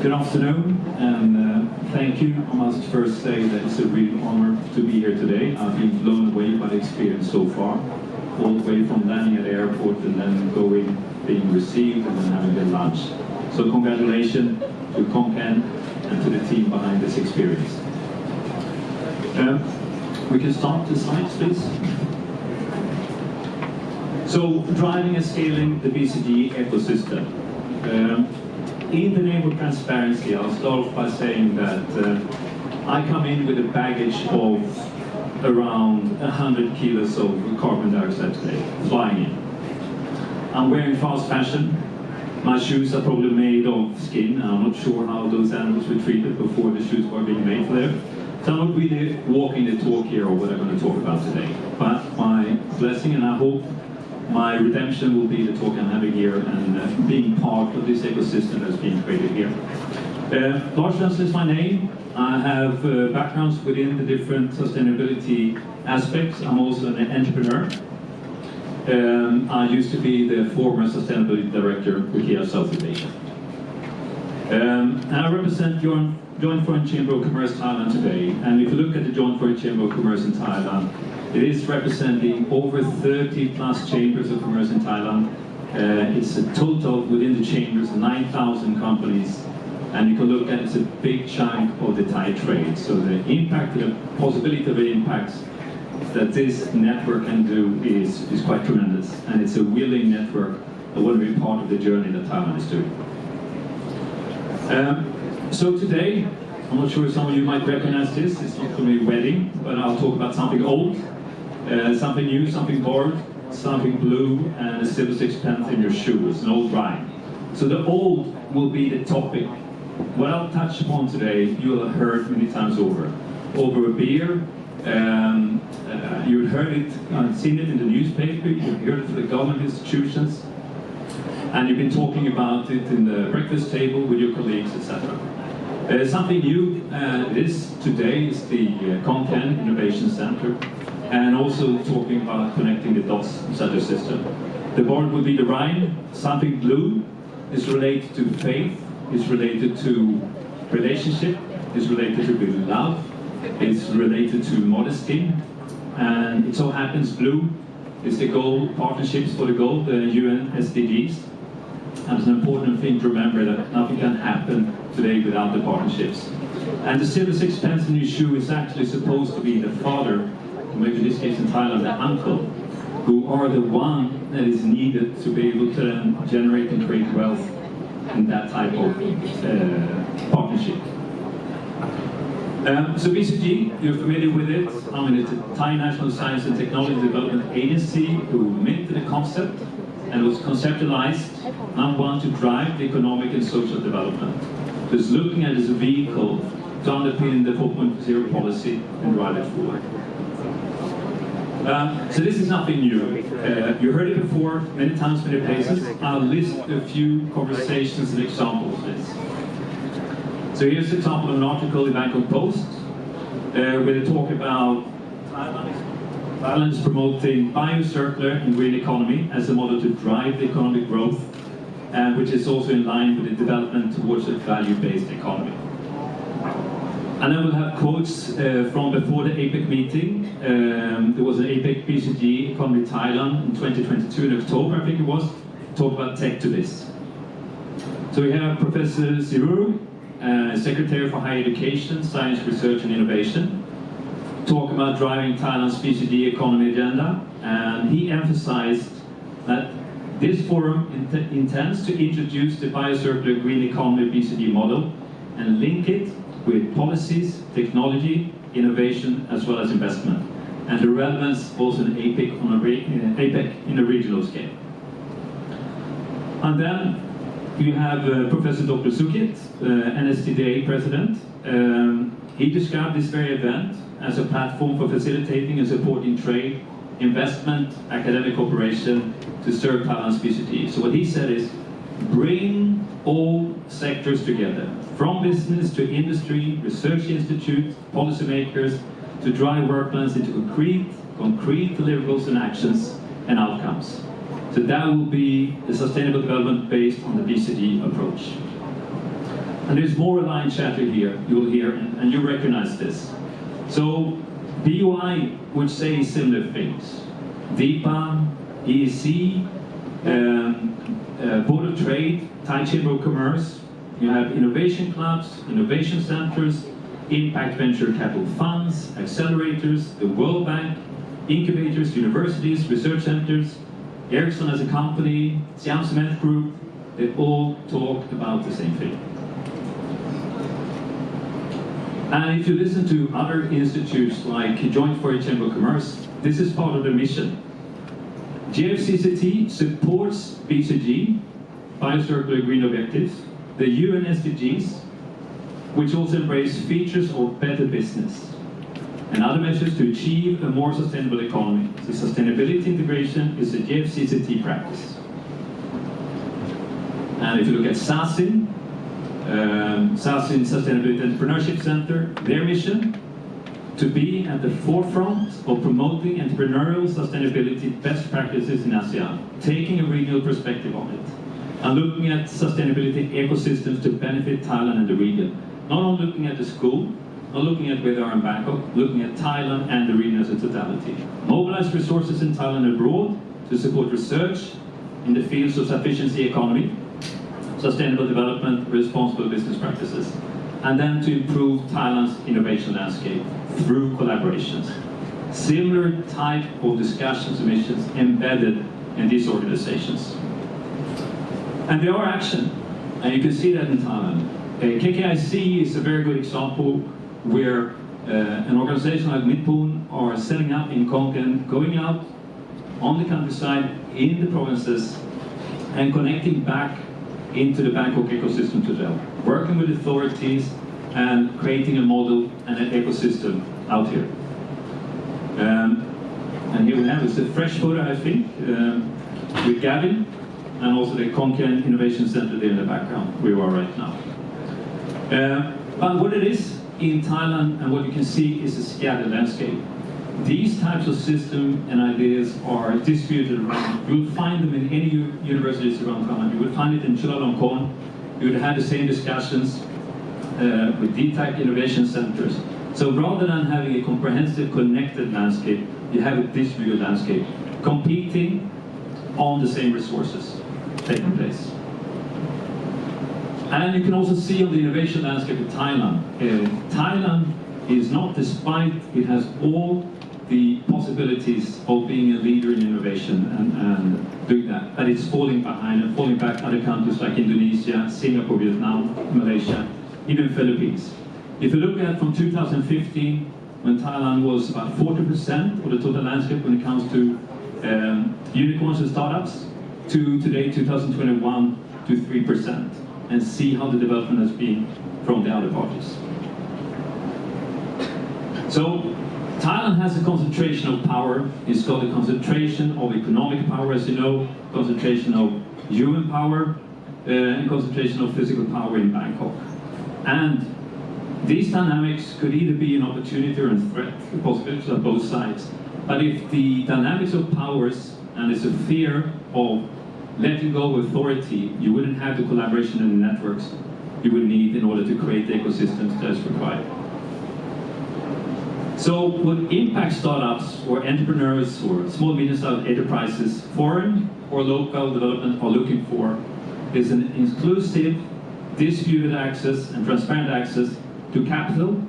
Good afternoon, and thank you. I must first say that it's a real honor to be here today. I've been blown away by the experience so far, all the way from landing at the airport and then going, being received, and then having a lunch. So congratulations to Khon Kaen and to the team behind this experience. We can start the slides, please. So, driving and scaling the BCG ecosystem. In the name of transparency, I'll start off by saying that I come in with a baggage of around 100 kilos of carbon dioxide today, flying in. I'm wearing fast fashion. My shoes are probably made of skin. I'm not sure how those animals were treated before the shoes were being made for them. So I'm not really walking the talk here or what I'm going to talk about today. But my blessing, and I hope my redemption, will be the talk I'm having here and being part of this ecosystem that's being created here. Lars Sverison is my name. I have backgrounds within the different sustainability aspects. I'm also an entrepreneur. I used to be the former sustainability director with IKEA Southeast Asia. And I represent Joint Foreign Chamber of Commerce Thailand today. And if you look at the Joint Foreign Chamber of Commerce in Thailand, it is representing over 30 plus chambers of commerce in Thailand. It's a total within the chambers 9,000 companies, and you can look at it's a big chunk of the Thai trade. So the impact, the possibility of the impacts that this network can do is quite tremendous, and it's a willing network that want to be part of the journey that Thailand is doing. So today, I'm not sure some of you might recognize this. It's not going to be a wedding, but I'll talk about something old. Something new, something borrowed, something blue, and a silver sixpence in your shoe. It's an old rhyme. So the old will be the topic. What I'll touch upon today, you'll have heard many times over a beer. You've heard it, seen it in the newspaper, you've heard it from the government institutions, and you've been talking about it in the breakfast table with your colleagues, etc. Something new today is the Khon Kaen Innovation Center, and also talking about connecting the dots inside the system. The board will be the Rhine. Something blue is related to faith, is related to relationship, is related to love, is related to modesty, and it so happens blue is the goal, partnerships for the goal, the UN SDGs. And it's an important thing to remember that nothing can happen today without the partnerships. And the silver sixpence in your shoe is actually supposed to be the father, or maybe in this case in Thailand, the uncle, who are the one that is needed to be able to then generate and create wealth in that type of partnership. So BCG, you're familiar with it. I mean, it's a Thai National Science and Technology Development Agency who minted the concept and was conceptualized, number one, to drive the economic and social development. So it's looking at it as a vehicle to underpin the 4.0 policy and drive it forward. So this is nothing new. You heard it before, many times, many places. I'll list a few conversations and examples of this. So here's an example of an article in Bangkok Post, where they talk about Thailand is promoting biocircular and green economy as a model to drive the economic growth, and which is also in line with the development towards a value-based economy. And then we'll have quotes from before the APEC meeting. There was an APEC BCG Economy Thailand in 2022 in October, I think it was, talk about tech to this. So we have Professor Zirur, Secretary for Higher Education, Science, Research and Innovation, talk about driving Thailand's BCG economy agenda, and he emphasized that this forum intends to introduce the biocircular green economy BCG model and link it with policies, technology, innovation, as well as investment, and the relevance also in APEC in a regional scale. And then you have Professor Dr. Sukit, NSTDA president. He described this very event as a platform for facilitating and supporting trade, investment, academic cooperation to serve Thailand's BCG. So what he said is, bring all sectors together, from business to industry, research institutes, policymakers, to drive work plans into concrete deliverables and actions and outcomes. So that will be the sustainable development based on the BCG approach. And there's more line chatter here, you'll hear, and you recognize this. So BUI would say similar things. DIPA, EEC, Board of Trade, Thai Chamber of Commerce, you have innovation clubs, innovation centers, impact venture capital funds, accelerators, the World Bank, incubators, universities, research centers, Ericsson as a company, Siam Cement Group, they all talk about the same thing. And if you listen to other institutes like Joint Foreign Chamber of Commerce, this is part of their mission. GFCCT supports BCG, Biocircular Green Objectives, the UN SDGs, which also embrace features of better business, and other measures to achieve a more sustainable economy. So sustainability integration is a GFCCT practice. And if you look at SASIN, SASIN Sustainability Entrepreneurship Center, their mission to be at the forefront of promoting entrepreneurial sustainability best practices in ASEAN, taking a regional perspective on it, and looking at sustainability ecosystems to benefit Thailand and the region. Not only looking at the school, not looking at where they are in Bangkok, looking at Thailand and the region as a totality. Mobilize resources in Thailand and abroad to support research in the fields of sufficiency economy, sustainable development, responsible business practices, and then to improve Thailand's innovation landscape through collaborations. Similar type of discussions and missions embedded in these organizations. And there are action, and you can see that in Thailand. KKIC is a very good example where an organization like Midpoon are setting up in Khon Kaen, going out on the countryside in the provinces and connecting back into the Bangkok ecosystem to them, working with authorities and creating a model and an ecosystem out here. And here we have is a fresh photo, I think, with Gavin, and also the Khon Kaen Innovation Center there in the background, where we are right now. But what it is in Thailand and what you can see is a scattered landscape. These types of systems and ideas are distributed around. You will find them in any universities around Thailand. You will find it in Chulalongkorn. You would have the same discussions with DTAC innovation centers. So rather than having a comprehensive connected landscape, you have a distributed landscape, competing on the same resources taking place. And you can also see on the innovation landscape of Thailand. Thailand is not, despite it has all the possibilities of being a leader in innovation and doing that, but it's falling behind and falling back other countries like Indonesia, Singapore, Vietnam, Malaysia, even Philippines. If you look at from 2015, when Thailand was about 40% of the total landscape when it comes to unicorns and startups, to today, 2021, to 3%, and see how the development has been from the other parties. So Thailand has a concentration of power. It's got a concentration of economic power, as you know, concentration of human power, and concentration of physical power in Bangkok. And these dynamics could either be an opportunity or a threat, the possibilities on both sides. But if the dynamics of powers and there's a fear of letting go of authority, you wouldn't have the collaboration and the networks you would need in order to create the ecosystems that's required. So what impact startups or entrepreneurs or small medium-sized enterprises, foreign or local development are looking for is an inclusive, distributed access and transparent access to capital,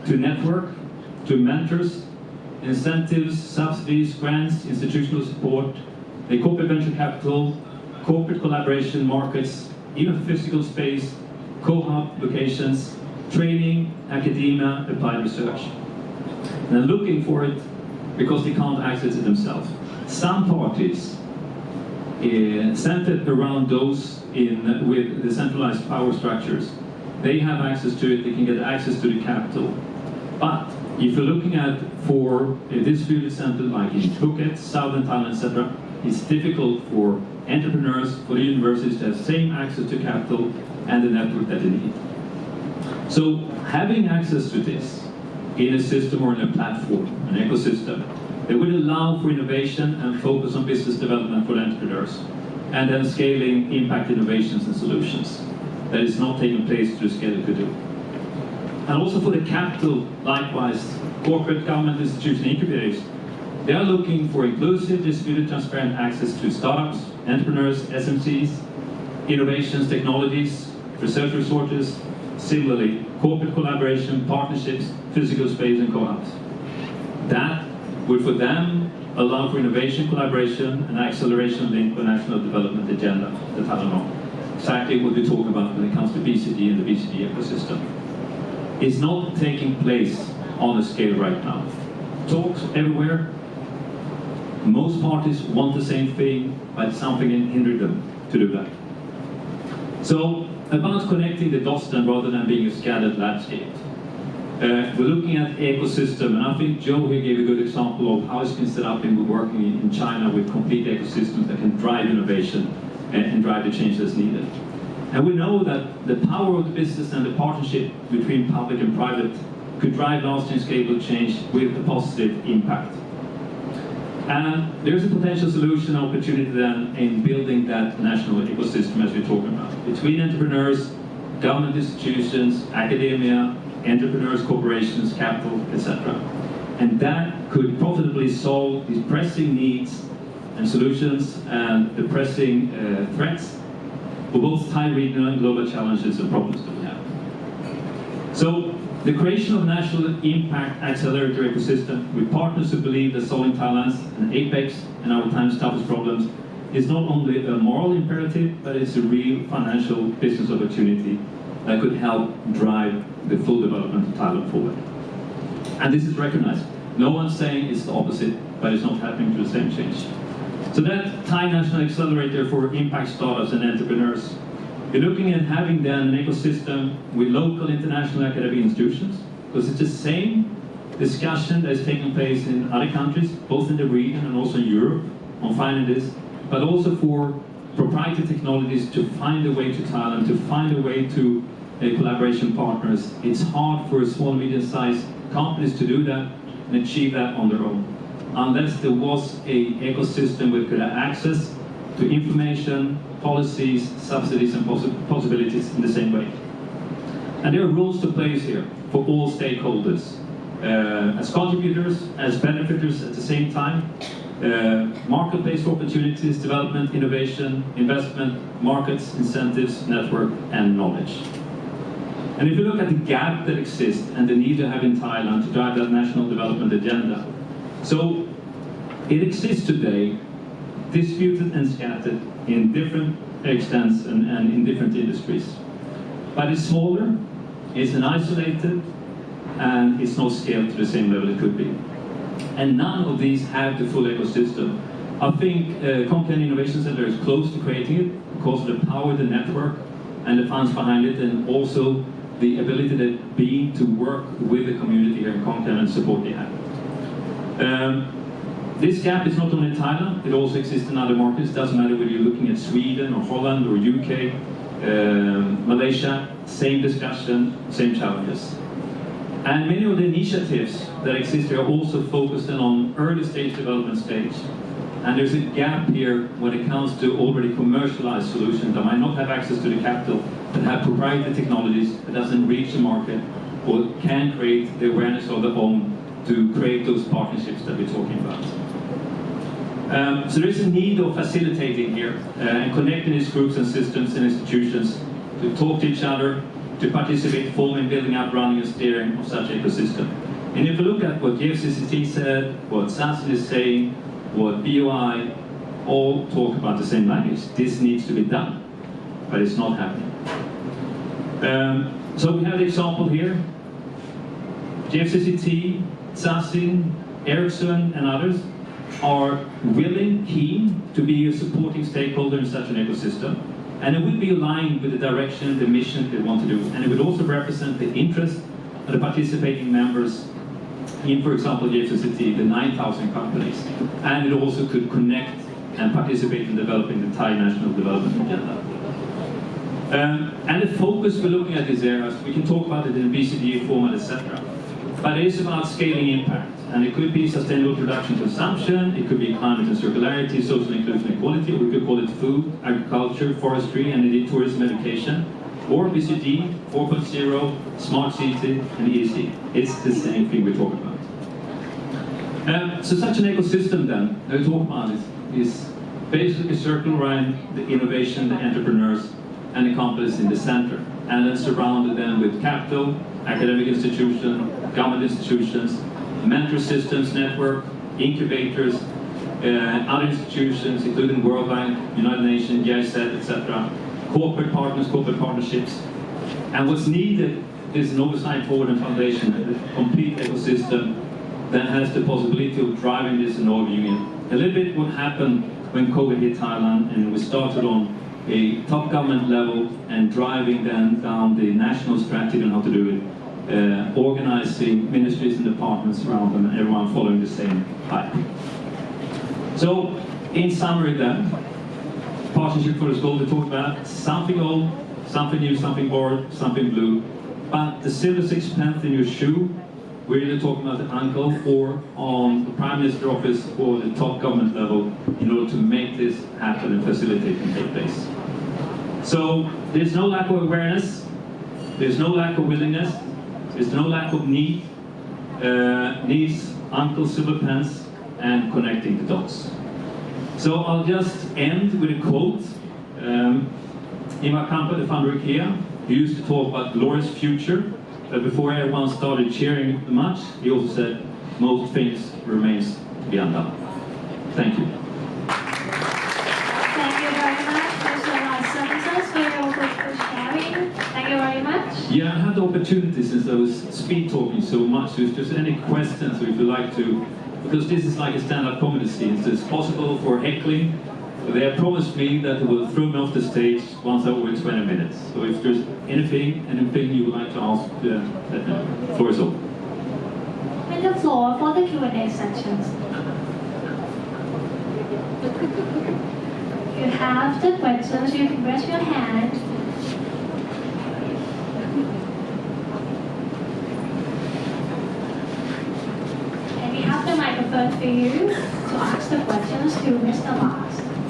to network, to mentors, incentives, subsidies, grants, institutional support, a corporate venture capital, corporate collaboration markets, even physical space, co-hub locations, training, academia, applied research. And they're looking for it because they can't access it themselves. Some parties centered around those with decentralized power structures, they have access to it, they can get access to the capital. But if you're looking at for a distributed center like in Phuket, Southern Thailand, etc., it's difficult for entrepreneurs, for the universities to have same access to capital and the network that they need. So having access to this in a system or in a platform, an ecosystem, that would allow for innovation and focus on business development for entrepreneurs, and then scaling impact innovations and solutions. that is not taking place to the scale it could do. And also for the capital, likewise, corporate government institutions and incubators, they are looking for inclusive, distributed, transparent access to startups, entrepreneurs, SMCs, innovations, technologies, research resources, similarly, corporate collaboration, partnerships, physical space and co-ops. That would for them allow for innovation, collaboration and acceleration linked to a national development agenda, the Thailand. Exactly what we talk about when it comes to BCG and the BCG ecosystem. It's not taking place on a scale right now. Talks everywhere. Most parties want the same thing, but something hindered them to do that. So, about connecting the dots then rather than being a scattered landscape. We're looking at ecosystem, and I think Joe here gave a good example of how it's been set up and we're working in China with complete ecosystems that can drive innovation and drive the change that's needed. And we know that the power of the business and the partnership between public and private could drive lasting scalable change with a positive impact. And there's a potential solution opportunity then in building that national ecosystem as we're talking about, between entrepreneurs, government institutions, academia, entrepreneurs, corporations, capital, etc. And that could profitably solve these pressing needs and solutions and the pressing threats for both Thai regional and global challenges and problems that we have. So the creation of a national impact accelerator ecosystem with partners who believe that solving Thailand's and apex and our time's toughest problems is not only a moral imperative, but it's a real financial business opportunity that could help drive the full development of Thailand forward. And this is recognized. No one's saying it's the opposite, but it's not happening to the same change. So that Thai National Accelerator for Impact Startups and Entrepreneurs, we're looking at having then an ecosystem with local international academic institutions, because it's the same discussion that is taking place in other countries, both in the region and also in Europe, on finding this, but also for proprietary technologies to find a way to Thailand, to find a way to collaboration partners. It's hard for small, medium-sized companies to do that and achieve that on their own, unless there was an ecosystem where they could have access to information, policies, subsidies and possibilities in the same way. And there are rules to play here for all stakeholders, as contributors, as benefiters at the same time, marketplace for opportunities, development, innovation, investment, markets, incentives, network and knowledge. And if you look at the gap that exists and the need to have in Thailand to drive that national development agenda, so it exists today, distributed and scattered in different extents and in different industries. But it's smaller, it's an isolated, and it's not scaled to the same level it could be. And none of these have the full ecosystem. I think Khon Kaen Innovation Center is close to creating it because of the power of the network and the funds behind it, and also the ability that being to work with the community here in Khon Kaen and support they have. This gap is not only in Thailand, it also exists in other markets. It doesn't matter whether you're looking at Sweden or Holland or UK, Malaysia, same discussion, same challenges. And many of the initiatives that exist here are also focused on early stage development stage. And there's a gap here when it comes to already commercialized solutions that might not have access to the capital, that have proprietary technologies that doesn't reach the market or can create the awareness of their own to create those partnerships that we're talking about. So there's a need of facilitating here and connecting these groups and systems and institutions to talk to each other, to participate fully in building up, running and steering of such ecosystem. And if you look at what GFCCT said, what SASN is saying, what BOI, all talk about the same language. This needs to be done, but it's not happening. So we have the example here. GFCCT, SASN, Ericsson and others are willing, keen to be a supporting stakeholder in such an ecosystem. And it would be aligned with the direction, the mission they want to do. And it would also represent the interest of the participating members in, for example, GFCCT, the 9,000 companies. And it also could connect and participate in developing the Thai National Development Agenda. And the focus we're looking at these areas, we can talk about it in the BCG format, etc. But it is about scaling impact. And it could be sustainable production consumption, it could be climate and circularity, social inclusion and equality, or we could call it food, agriculture, forestry, and indeed tourism education. or BCG, 4.0, Smart City, and ESG. It's the same thing we're talking about. So such an ecosystem then, that we talk about is basically circled around the innovation, the entrepreneurs, and the companies in the center, and then surrounded them with capital, academic institutions, government institutions, mentor systems network, incubators, other institutions, including World Bank, United Nations, GIZ, etc., corporate partners, corporate partnerships. And what's needed is an oversight board and foundation, a complete ecosystem that has the possibility of driving this in our union. A little bit what happened when COVID hit Thailand, and we started on a top government level and driving then down the national strategy on how to do it, organizing ministries and departments around them, and everyone following the same pipe. So, in summary then, Partnership for the School, we talked about something old, something new, something bored, something blue, but the silver sixpence in your shoe, we're either talking about the uncle or on the Prime Minister office or the top government level in order to make this happen and facilitate and take place. So there's no lack of awareness, there's no lack of willingness, there's no lack of need, needs uncle silver pence and connecting the dots. So I'll just end with a quote. Ingvar Kamprad, the founder of IKEA, he used to talk about glorious future, but before everyone started cheering much, he also said, most things remains to be undone. Thank you. Thank you very much, Mr.Lars Sverison, for your good sharing. Thank you very much. Yeah, I had the opportunity since I was speed talking so much. So if there's any questions, or if you'd like to, because this is like a stand-up comedy scene, so it's possible for heckling. They have promised me that they will throw me off the stage once over 20 minutes. So if there's anything you would like to ask, let me know. The floor is open. And the floor for the Q&A sections. You have the questions, you can raise your hand. And we have the microphone for you to ask the questions to Mr. Lars.